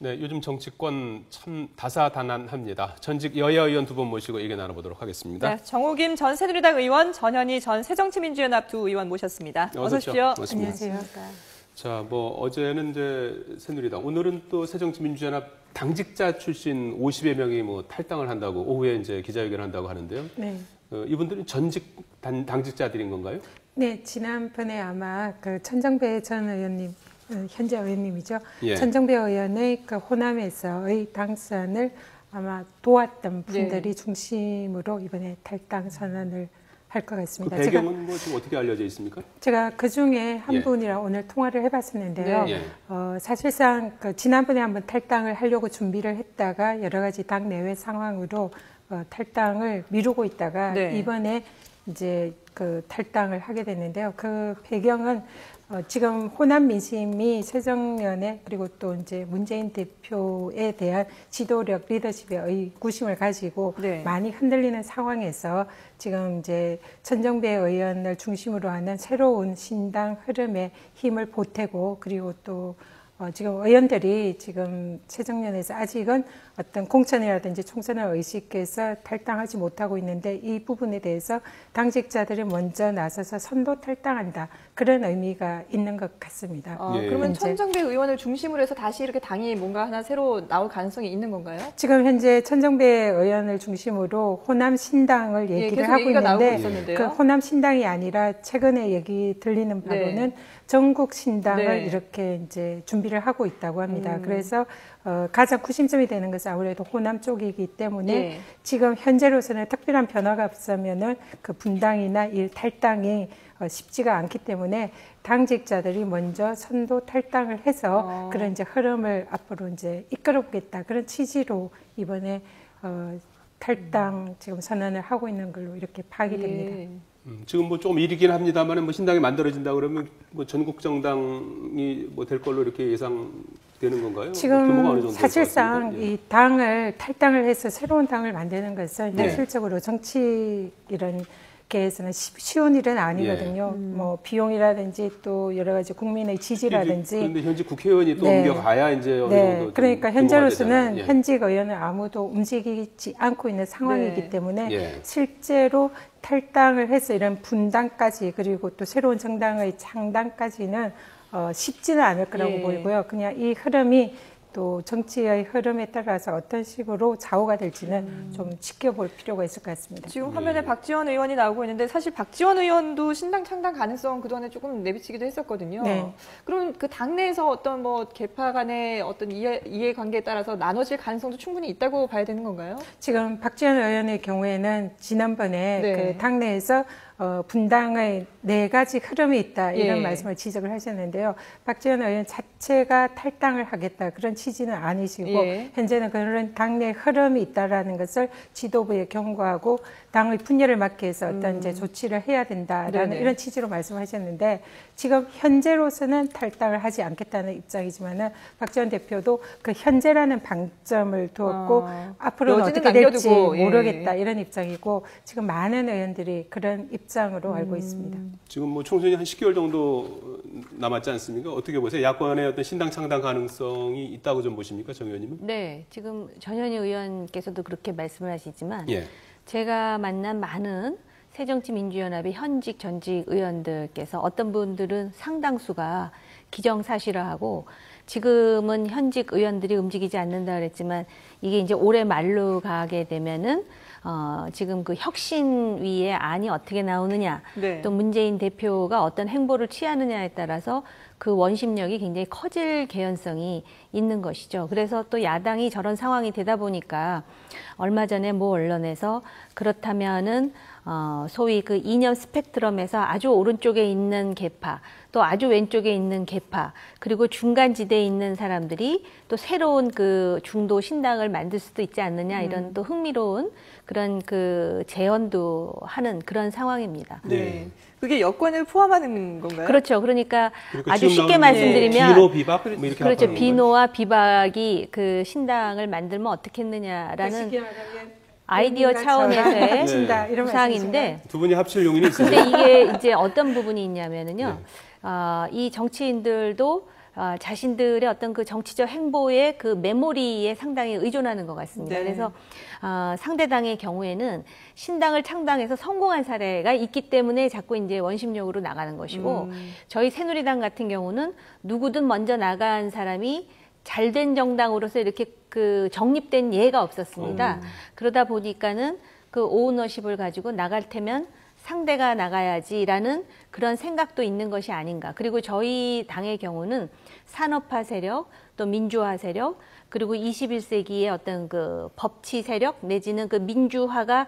네, 요즘 정치권 참 다사다난합니다. 전직 여야 의원 두 분 모시고 얘기 나눠보도록 하겠습니다. 네, 정호김 전 새누리당 의원, 전현희 전 새정치민주연합 두 의원 모셨습니다. 어서 오십시오. 안녕하세요. 자, 어제는 이제 새누리당, 오늘은 또 새정치민주연합 당직자 출신 50여 명이 탈당을 한다고 오후에 이제 기자회견을 한다고 하는데요. 네. 이분들은 전직 당직자들인 건가요? 네, 지난번에 아마 그 천정배 전 의원님, 현재 의원님이죠. 예. 천정배 의원의 그 호남에서의 당선을 아마 도왔던 분들이 중심으로 이번에 탈당 선언을 할 것 같습니다. 그 배경은 지금 어떻게 알려져 있습니까? 제가 그 중에 한 분이랑 오늘 통화를 해봤었는데요. 사실상 그 지난번에 한번 탈당을 하려고 준비를 했다가 여러 가지 당 내외 상황으로 탈당을 미루고 있다가 이번에 이제 그 탈당을 하게 됐는데요. 그 배경은 지금 호남 민심이 새정연의 그리고 또 이제 문재인 대표에 대한 지도력, 리더십의 구심을 가지고 많이 흔들리는 상황에서 지금 이제 천정배 의원을 중심으로 하는 새로운 신당 흐름에 힘을 보태고 그리고 또 지금 의원들이 지금 새정연에서 아직은 어떤 공천이라든지 총선을 의식해서 탈당하지 못하고 있는데 이 부분에 대해서 당직자들이 먼저 나서서 선도 탈당한다. 그런 의미가 있는 것 같습니다. 그러면 천정배 의원을 중심으로 해서 다시 이렇게 당이 뭔가 하나 새로 나올 가능성이 있는 건가요? 지금 현재 천정배 의원을 중심으로 호남 신당을 얘기를 하고 있는데 그 호남 신당이 아니라 최근에 얘기 들리는 바로는 전국 신당을 이렇게 이제 준비를 하고 있다고 합니다. 그래서 가장 구심점이 되는 것은 아무래도 호남 쪽이기 때문에 지금 현재로서는 특별한 변화가 없으면은 그 분당이나 탈당이 쉽지가 않기 때문에 당직자들이 먼저 선도 탈당을 해서 그런 이제 흐름을 앞으로 이제 이끌어보겠다 그런 취지로 이번에 탈당 지금 선언을 하고 있는 걸로 이렇게 파악이 됩니다. 지금 좀 일이긴 합니다만 신당이 만들어진다 그러면 전국 정당이 될 걸로 이렇게 예상되는 건가요? 지금 사실상 이 당을 탈당을 해서 새로운 당을 만드는 것은 현실적으로 정치 이런 계에서는 쉬운 일은 아니거든요. 비용이라든지 또 여러 가지 국민의 지지라든지. 그런데 현직 국회의원이 또 옮겨가야 이제 어느 정도 그러니까 현재로서는 현직 의원은 아무도 움직이지 않고 있는 상황이기 때문에 실제로 탈당을 해서 이런 분당까지 그리고 또 새로운 정당의 창당까지는 쉽지는 않을 거라고 보이고요. 그냥 이 흐름이 또 정치의 흐름에 따라서 어떤 식으로 좌우가 될지는 좀 지켜볼 필요가 있을 것 같습니다. 지금 화면에 박지원 의원이 나오고 있는데 사실 박지원 의원도 신당 창당 가능성 그동안에 조금 내비치기도 했었거든요. 그럼 그 당내에서 어떤 계파 간의 어떤 이해관계에 따라서 나눠질 가능성도 충분히 있다고 봐야 되는 건가요? 지금 박지원 의원의 경우에는 지난번에 그 당내에서 분당의 4가지 흐름이 있다 이런 말씀을 지적을 하셨는데요. 박지원 의원 자체가 탈당을 하겠다 그런 취지는 아니시고 현재는 그런 당내 흐름이 있다라는 것을 지도부에 경고하고 당의 분열을 막기 위해서 어떤 이제 조치를 해야 된다라는 이런 취지로 말씀하셨는데 지금 현재로서는 탈당을 하지 않겠다는 입장이지만은 박지원 대표도 그 현재라는 방점을 두었고 앞으로는 어떻게 될지 모르겠다 이런 입장이고 지금 많은 의원들이 그런 입장으로 알고 있습니다. 지금 총선이 한 10개월 정도 남았지 않습니까? 어떻게 보세요? 야권의 어떤 신당 창당 가능성이 있다고 좀 보십니까, 정 의원님은? 네, 지금 전현희 의원께서도 그렇게 말씀을 하시지만 제가 만난 많은 새정치민주연합의 현직 전직 의원들께서 어떤 분들은 상당수가 기정사실화하고 지금은 현직 의원들이 움직이지 않는다 그랬지만 이게 이제 올해 말로 가게 되면은 지금 그 혁신위의 안이 어떻게 나오느냐, 또 문재인 대표가 어떤 행보를 취하느냐에 따라서 그 원심력이 굉장히 커질 개연성이 있는 것이죠. 그래서 또 야당이 저런 상황이 되다 보니까 얼마 전에 모 언론에서 그렇다면은 소위 그 이념 스펙트럼에서 아주 오른쪽에 있는 계파, 또 아주 왼쪽에 있는 계파, 그리고 중간지대에 있는 사람들이 또 새로운 그 중도 신당을 만들 수도 있지 않느냐 이런 또 흥미로운 그런 그 제언도 하는 그런 상황입니다. 그게 여권을 포함하는 건가요? 그렇죠. 그러니까 아주 쉽게 말씀드리면 비노 비박 이렇게 그렇죠. 비노와 비박이 그 신당을 만들면 어떻겠느냐라는 아이디어 차원에서의 구상인데 두 분이 합칠 용인이 있어요. 근데 이게 이제 어떤 부분이 있냐면은요. 이 정치인들도 자신들의 어떤 그 정치적 행보의 그 메모리에 상당히 의존하는 것 같습니다. 네. 그래서 상대당의 경우에는 신당을 창당해서 성공한 사례가 있기 때문에 자꾸 이제 원심력으로 나가는 것이고 저희 새누리당 같은 경우는 누구든 먼저 나간 사람이 잘된 정당으로서 이렇게 그 정립된 예가 없었습니다. 그러다 보니까는 그 오너십을 가지고 나갈 테면 상대가 나가야지라는 그런 생각도 있는 것이 아닌가. 그리고 저희 당의 경우는 산업화 세력, 또 민주화 세력, 그리고 21세기의 어떤 그 법치 세력 내지는 그 민주화가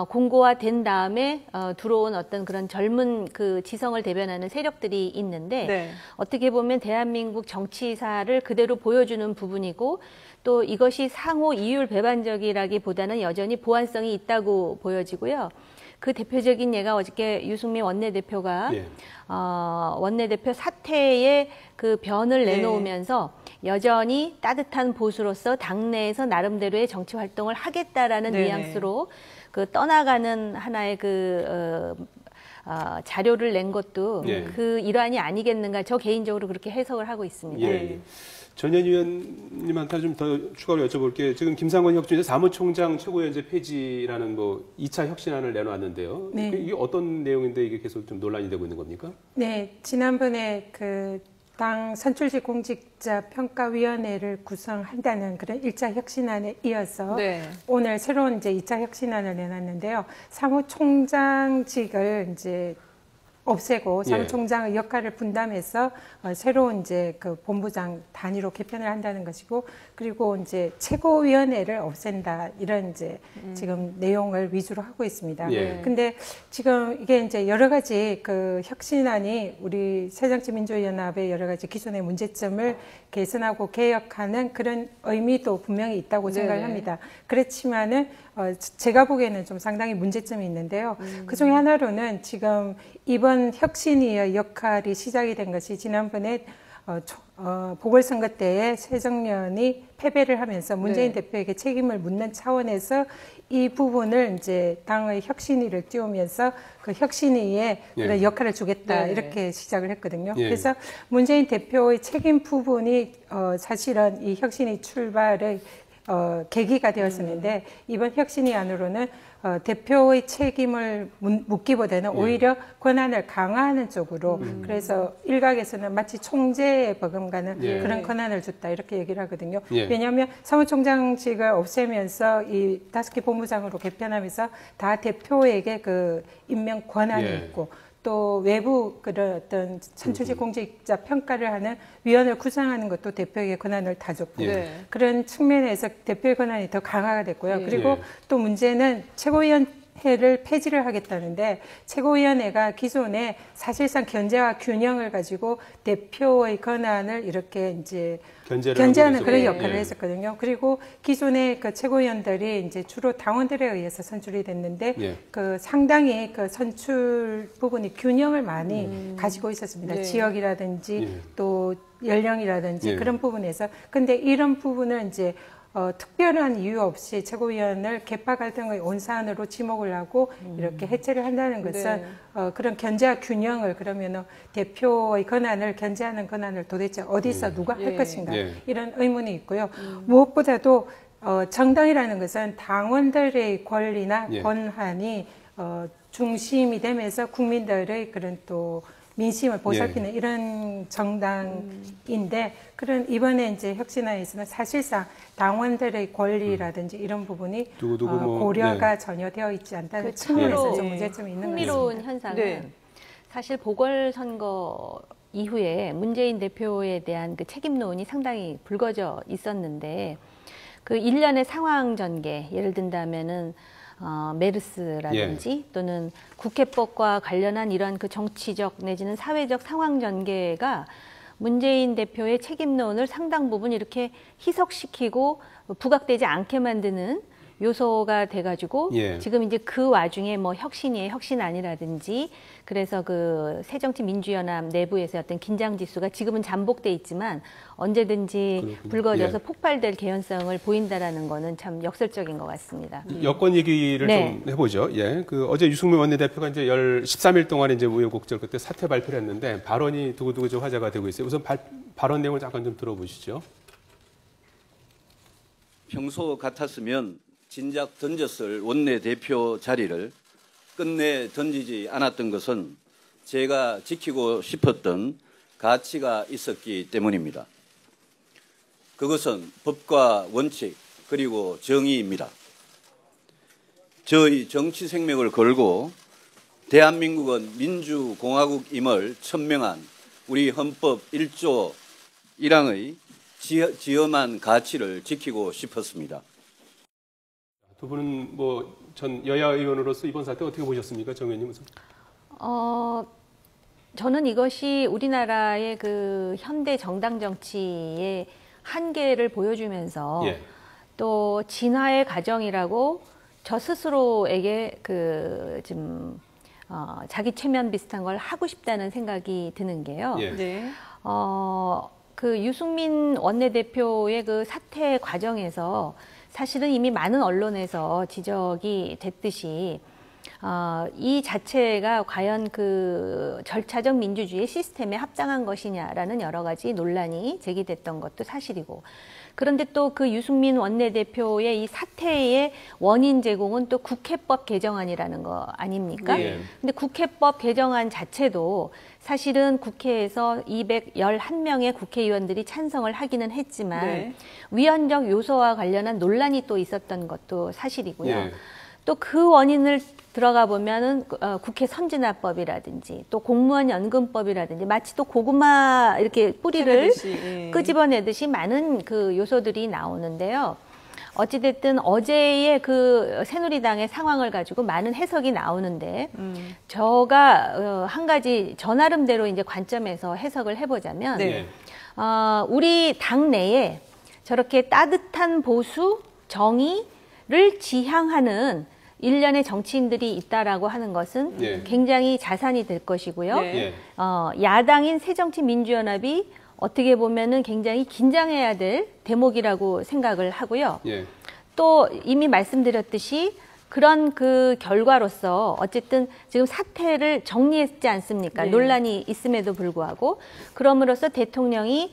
공고화된 다음에 들어온 어떤 그런 젊은 그 지성을 대변하는 세력들이 있는데 네. 어떻게 보면 대한민국 정치사를 그대로 보여주는 부분이고 또 이것이 상호 이율 배반적이라기보다는 여전히 보완성이 있다고 보여지고요. 그 대표적인 예가 어저께 유승민 원내대표가 예. 원내대표 사퇴의 그 변을 내놓으면서 여전히 따뜻한 보수로서 당내에서 나름대로의 정치 활동을 하겠다라는 뉘앙스로 그 떠나가는 하나의 그 자료를 낸 것도 그 일환이 아니겠는가 저 개인적으로 그렇게 해석을 하고 있습니다. 예. 전현 의원님한테 좀 더 추가로 여쭤볼게요. 지금 김상권 혁신의 사무총장 최고위원제 폐지라는 뭐 2차 혁신안을 내놓았는데요. 네. 이게 어떤 내용인데 이게 계속 좀 논란이 되고 있는 겁니까? 네, 지난번에 그 당 선출직 공직자 평가위원회를 구성한다는 그런 1차 혁신안에 이어서 오늘 새로운 이제 2차 혁신안을 내놨는데요. 사무총장직을 이제 없애고 사무총장의 역할을 분담해서 새로운 이제 그 본부장 단위로 개편을 한다는 것이고 그리고 이제 최고위원회를 없앤다 이런 이제 지금 내용을 위주로 하고 있습니다. 근데 지금 이게 이제 여러 가지 그 혁신안이 우리 새정치민주연합의 여러 가지 기존의 문제점을 개선하고 개혁하는 그런 의미도 분명히 있다고 생각을 합니다. 그렇지만은 제가 보기에는 좀 상당히 문제점이 있는데요. 그 중에 하나로는 지금 이번 혁신위의 역할이 시작이 된 것이 지난번에 보궐선거 때에 새정련이 패배를 하면서 문재인 대표에게 책임을 묻는 차원에서 이 부분을 이제 당의 혁신위를 띄우면서 그 혁신위에 그런 역할을 주겠다 이렇게 시작을 했거든요. 그래서 문재인 대표의 책임 부분이 사실은 이 혁신위 출발의 계기가 되었었는데 이번 혁신위 안으로는 대표의 책임을 묻기보다는 오히려 권한을 강화하는 쪽으로 그래서 일각에서는 마치 총재에 버금가는 그런 권한을 줬다 이렇게 얘기를 하거든요. 왜냐하면 사무총장직을 없애면서 이 5개 본부장으로 개편하면서 다 대표에게 그 임명 권한이 있고 또 외부 그런 어떤 선출직 공직자 평가를 하는 위원회를 구성하는 것도 대표에게 권한을 다 줬고 그런 측면에서 대표의 권한이 더 강화가 됐고요. 그리고 또 문제는 최고위원회를 폐지를 하겠다는데 최고위원회가 기존에 사실상 견제와 균형을 가지고 대표의 권한을 이렇게 이제 견제하는 그런 역할을 했었거든요. 그리고 기존의 그 최고위원들이 이제 주로 당원들에 의해서 선출이 됐는데 그 상당히 그 선출 부분이 균형을 많이 가지고 있었습니다. 지역이라든지 또 연령이라든지 그런 부분에서. 근데 이런 부분을 이제 특별한 이유 없이 최고위원을 계파 갈등의 온상으로 지목을 하고 이렇게 해체를 한다는 것은 그런 견제와 균형을 그러면 대표의 권한을 견제하는 권한을 도대체 어디서 누가 할 것인가 이런 의문이 있고요. 무엇보다도 정당이라는 것은 당원들의 권리나 권한이 중심이 되면서 국민들의 그런 또 민심을 보살피는 이런 정당인데 그런 이번에 이제 혁신안에서는 사실상 당원들의 권리라든지 이런 부분이 고려가 전혀 되어 있지 않다는 측면에서 좀 문제점이 있는 것 같습니다. 흥미로운 현상은 사실 보궐선거 이후에 문재인 대표에 대한 그 책임론이 상당히 불거져 있었는데 그 일련의 상황 전개 예를 든다면은 메르스라든지 또는 국회법과 관련한 이러한 그 정치적 내지는 사회적 상황 전개가 문재인 대표의 책임론을 상당 부분 이렇게 희석시키고 부각되지 않게 만드는 요소가 돼가지고 예. 지금 이제 그 와중에 뭐 혁신이에요, 혁신 아니라든지 그래서 그 새정치민주연합 내부에서 어떤 긴장 지수가 지금은 잠복돼 있지만 언제든지 그렇군요. 불거져서 예. 폭발될 개연성을 보인다라는 거는 참 역설적인 것 같습니다. 여권 얘기를 네. 좀 해보죠. 예, 그 어제 유승민 원내대표가 이제 13일 동안 이제 우여곡절 그때 사퇴 발표를 했는데 발언이 두고두고 좀 화제가 되고 있어요. 우선 발언 내용을 잠깐 좀 들어보시죠. 평소 같았으면 진작 던졌을 원내대표 자리를 끝내 던지지 않았던 것은 제가 지키고 싶었던 가치가 있었기 때문입니다. 그것은 법과 원칙 그리고 정의입니다. 저희 정치 생명을 걸고 대한민국은 민주공화국임을 천명한 우리 헌법 1조 1항의 지엄한 가치를 지키고 싶었습니다. 두 분은 뭐 전 여야 의원으로서 이번 사태 어떻게 보셨습니까, 정 의원님? 저는 이것이 우리나라의 그 현대 정당 정치의 한계를 보여주면서 예. 또 진화의 과정이라고 저 스스로에게 좀 자기 최면 비슷한 걸 하고 싶다는 생각이 드는 게요. 예. 네. 그 유승민 원내대표의 그 사퇴 과정에서 사실은 이미 많은 언론에서 지적이 됐듯이 이 자체가 과연 그 절차적 민주주의 시스템에 합당한 것이냐라는 여러 가지 논란이 제기됐던 것도 사실이고, 그런데 또 그 유승민 원내대표의 이 사퇴의 원인 제공은 또 국회법 개정안이라는 거 아닙니까? 네. 근데 국회법 개정안 자체도 사실은 국회에서 211명의 국회의원들이 찬성을 하기는 했지만 네. 위헌적 요소와 관련한 논란이 또 있었던 것도 사실이고요. 예. 또 그 원인을 들어가 보면은 국회 선진화법이라든지 또 공무원 연금법이라든지 마치 또 고구마 이렇게 뿌리를 예. 끄집어내듯이 많은 그 요소들이 나오는데요. 어찌됐든 어제의 그 새누리당의 상황을 가지고 많은 해석이 나오는데 제가 한 가지 저 나름대로 이제 관점에서 해석을 해보자면 네. 우리 당 내에 저렇게 따뜻한 보수 정의를 지향하는 일련의 정치인들이 있다라고 하는 것은 예. 굉장히 자산이 될 것이고요. 네. 예. 야당인 새정치민주연합이 어떻게 보면은 굉장히 긴장해야 될 대목이라고 생각을 하고요. 예. 또 이미 말씀드렸듯이 그런 그 결과로서 어쨌든 지금 사태를 정리했지 않습니까? 네. 논란이 있음에도 불구하고 그럼으로써 대통령이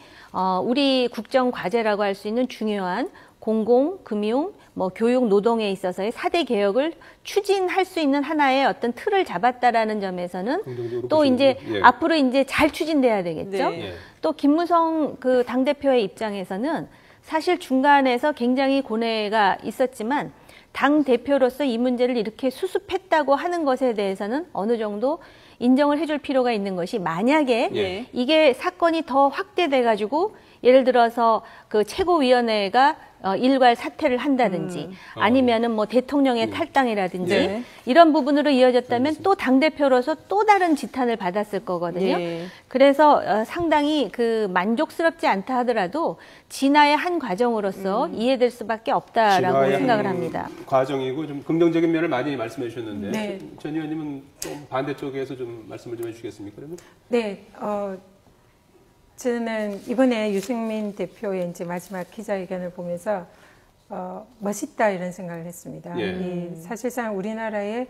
우리 국정 과제라고 할 수 있는 중요한 공공, 금융, 뭐 교육, 노동에 있어서의 4대 개혁을 추진할 수 있는 하나의 어떤 틀을 잡았다라는 점에서는 또 이제 예. 앞으로 이제 잘 추진돼야 되겠죠. 네. 예. 또 김무성 그 당대표의 입장에서는 사실 중간에서 굉장히 고뇌가 있었지만 당대표로서 이 문제를 이렇게 수습했다고 하는 것에 대해서는 어느 정도 인정을 해줄 필요가 있는 것이, 만약에 예. 이게 사건이 더 확대돼 가지고 예를 들어서 그 최고위원회가 일괄 사퇴를 한다든지 아니면은 뭐 대통령의 탈당이라든지 네. 이런 부분으로 이어졌다면 또 당대표로서 또 다른 지탄을 받았을 거거든요. 네. 그래서 상당히 그 만족스럽지 않다 하더라도 진화의 한 과정으로서 이해될 수밖에 없다라고 진화의 생각을 한 합니다. 과정이고 좀 긍정적인 면을 많이 말씀해 주셨는데 네. 전 의원님은 좀 반대쪽에서 좀 말씀을 좀 해주시겠습니까? 그러면? 네, 저는 이번에 유승민 대표의 이제 마지막 기자회견을 보면서 멋있다 이런 생각을 했습니다. 예. 사실상 우리나라의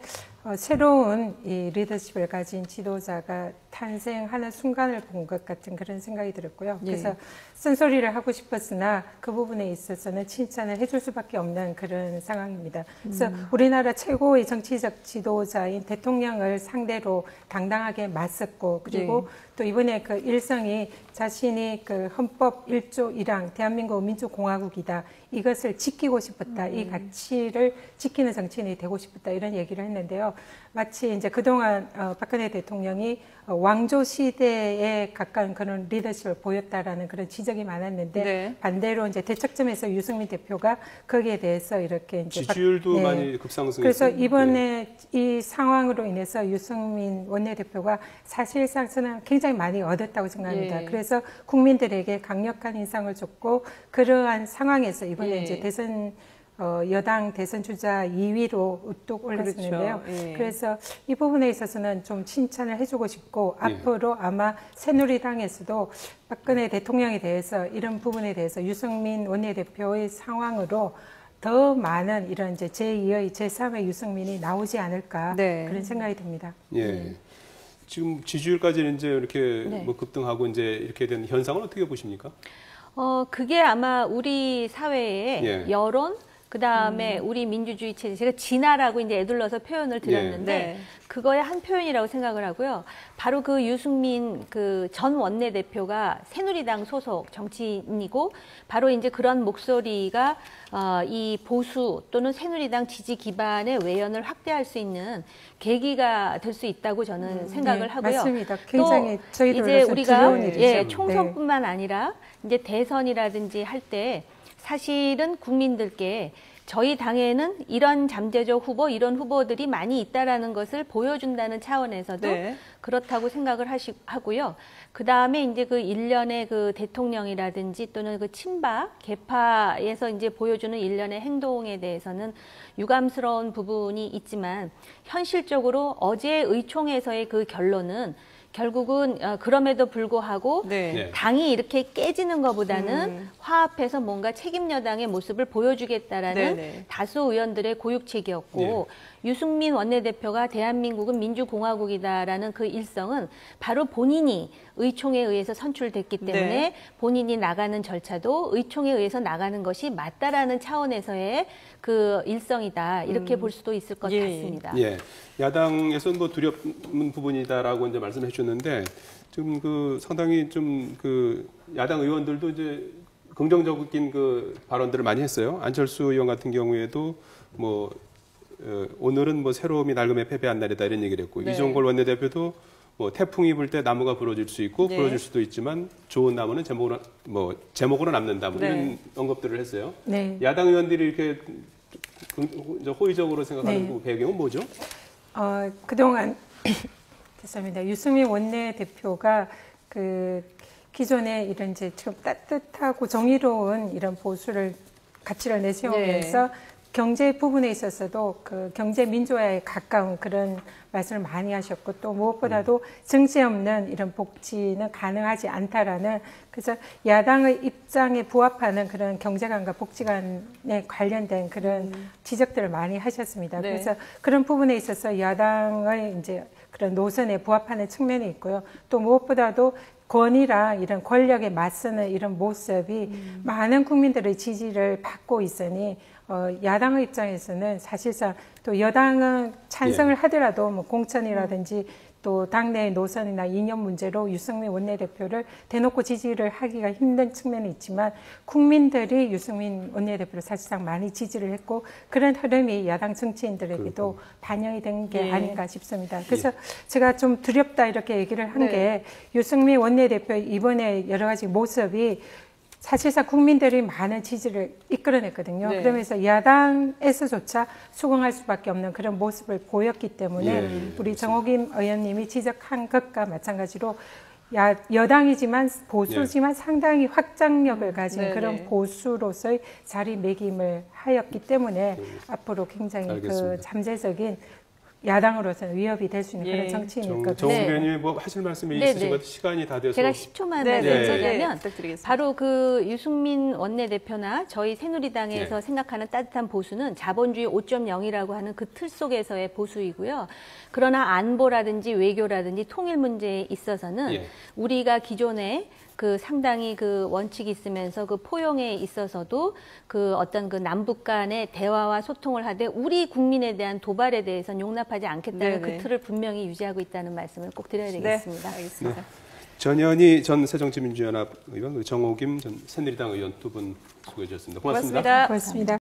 새로운 이 리더십을 가진 지도자가 탄생하는 순간을 본 것 같은 그런 생각이 들었고요. 그래서 쓴소리를 하고 싶었으나 그 부분에 있어서는 칭찬을 해줄 수밖에 없는 그런 상황입니다. 그래서 우리나라 최고의 정치적 지도자인 대통령을 상대로 당당하게 맞섰고, 그리고 또 이번에 그 일성이 자신이 그 헌법 1조 1항 대한민국 민주공화국이다, 이것을 지키고 싶었다, 이 가치를 지키는 정치인이 되고 싶었다, 이런 얘기를 했는데요. 마치 이제 그동안 박근혜 대통령이 왕조 시대에 가까운 그런 리더십을 보였다라는 그런 지적이 많았는데, 네. 반대로 이제 대척점에서 유승민 대표가 거기에 대해서 이렇게 이제 지지율도 많이 급상승했어요. 그래서 이번에 이 상황으로 인해서 유승민 원내대표가 사실상 저는 굉장히 많이 얻었다고 생각합니다. 예. 그래서 국민들에게 강력한 인상을 줬고, 그러한 상황에서 이번에 예. 이제 대선 여당 대선 주자 2위로 우뚝 올랐었는데요. 그렇죠. 예. 그래서 이 부분에 있어서는 좀 칭찬을 해주고 싶고 앞으로 아마 새누리당에서도 박근혜 대통령에 대해서 이런 부분에 대해서 유승민 원내대표의 상황으로 더 많은 이런 이제 제2의, 제3의 유승민이 나오지 않을까 그런 생각이 듭니다. 예. 지금 지지율까지는 이제 이렇게 뭐 급등하고 이제 이렇게 된 현상은 어떻게 보십니까? 그게 아마 우리 사회의 여론, 그 다음에 우리 민주주의 체제, 제가 진화라고 이제 애둘러서 표현을 드렸는데, 그거의 한 표현이라고 생각을 하고요. 바로 그 유승민 그 전 원내대표가 새누리당 소속 정치인이고, 바로 이제 그런 목소리가 이 보수 또는 새누리당 지지 기반의 외연을 확대할 수 있는 계기가 될 수 있다고 저는 생각을 하고요. 맞습니다. 굉장히 또 이제 우리가 총선뿐만 네. 아니라 이제 대선이라든지 할 때 사실은 국민들께 저희 당에는 이런 잠재적 후보, 이런 후보들이 많이 있다라는 것을 보여준다는 차원에서도 그렇다고 생각을 하고요. 그 다음에 이제 그 일련의 그 대통령이라든지 또는 그 친박, 개파에서 이제 보여주는 일련의 행동에 대해서는 유감스러운 부분이 있지만 현실적으로 어제 의총에서의 그 결론은 결국은 그럼에도 불구하고 당이 이렇게 깨지는 것보다는 화합해서 뭔가 책임 여당의 모습을 보여주겠다라는 다수 의원들의 고육책이었고 유승민 원내대표가 대한민국은 민주공화국이다라는 그 일성은 바로 본인이 의총에 의해서 선출됐기 때문에 본인이 나가는 절차도 의총에 의해서 나가는 것이 맞다라는 차원에서의 그 일성이다 이렇게 볼 수도 있을 것 같습니다. 예, 야당에서는 뭐 두려운 부분이다라고 이제 말씀해 주셨는데 지금 그 상당히 좀 그 야당 의원들도 이제 긍정적인 그 발언들을 많이 했어요. 안철수 의원 같은 경우에도 뭐 오늘은 뭐 새로움이 낡음에 패배한 날이다 이런 얘기를 했고 이종걸 원내대표도 뭐 태풍이 불 때 나무가 부러질 수 있고 부러질 수도 있지만 좋은 나무는 제목으로 남는다 뭐 이런 언급들을 했어요. 야당 의원들이 이렇게 호의적으로 생각하는 배경은 뭐죠? 그동안 죄송합니다. 유승민 원내대표가 그 기존에 이런 이제 좀 따뜻하고 정의로운 이런 보수를 가치를 내세우면서 경제 부분에 있어서도 그 경제 민주화에 가까운 그런 말씀을 많이 하셨고 또 무엇보다도 정치 없는 이런 복지는 가능하지 않다라는 그래서 야당의 입장에 부합하는 그런 경제관과 복지관에 관련된 그런 지적들을 많이 하셨습니다. 그래서 그런 부분에 있어서 야당의 이제 그런 노선에 부합하는 측면이 있고요. 또 무엇보다도 권위랑 이런 권력에 맞서는 이런 모습이 많은 국민들의 지지를 받고 있으니 야당의 입장에서는 사실상 또 여당은 찬성을 하더라도 뭐 공천이라든지 또 당내의 노선이나 이념 문제로 유승민 원내대표를 대놓고 지지를 하기가 힘든 측면이 있지만 국민들이 유승민 원내대표를 사실상 많이 지지를 했고 그런 흐름이 야당 정치인들에게도 반영이 된 게 아닌가 싶습니다. 그래서 제가 좀 두렵다 이렇게 얘기를 한 게 유승민 원내대표 이번에 여러 가지 모습이 사실상 국민들이 많은 지지를 이끌어냈거든요. 그러면서 야당에서조차 수긍할 수밖에 없는 그런 모습을 보였기 때문에 우리 정호김 의원님이 지적한 것과 마찬가지로 여당이지만 보수지만 상당히 확장력을 가진 그런 보수로서의 자리매김을 하였기 때문에 앞으로 굉장히 그 잠재적인 야당으로서는 위협이 될 수 있는 그런 정치인이거든요. 정 의원님 뭐 하실 말씀이 있으신 것 같아요. 시간이 다 돼서 제가 10초만 말씀드리자면 바로 그 유승민 원내대표나 저희 새누리당에서 생각하는 따뜻한 보수는 자본주의 5.0이라고 하는 그 틀 속에서의 보수이고요. 그러나 안보라든지 외교라든지 통일 문제에 있어서는 우리가 기존에 그 상당히 그 원칙이 있으면서 그 포용에 있어서도 그 어떤 그 남북 간의 대화와 소통을 하되 우리 국민에 대한 도발에 대해서는 용납하지 않겠다는 그 틀을 분명히 유지하고 있다는 말씀을 꼭 드려야 되겠습니다. 알겠습니다. 전현희 전 새정치민주연합 의원, 정호김 전 새누리당 의원 두 분 수고해 주셨습니다. 고맙습니다. 고맙습니다.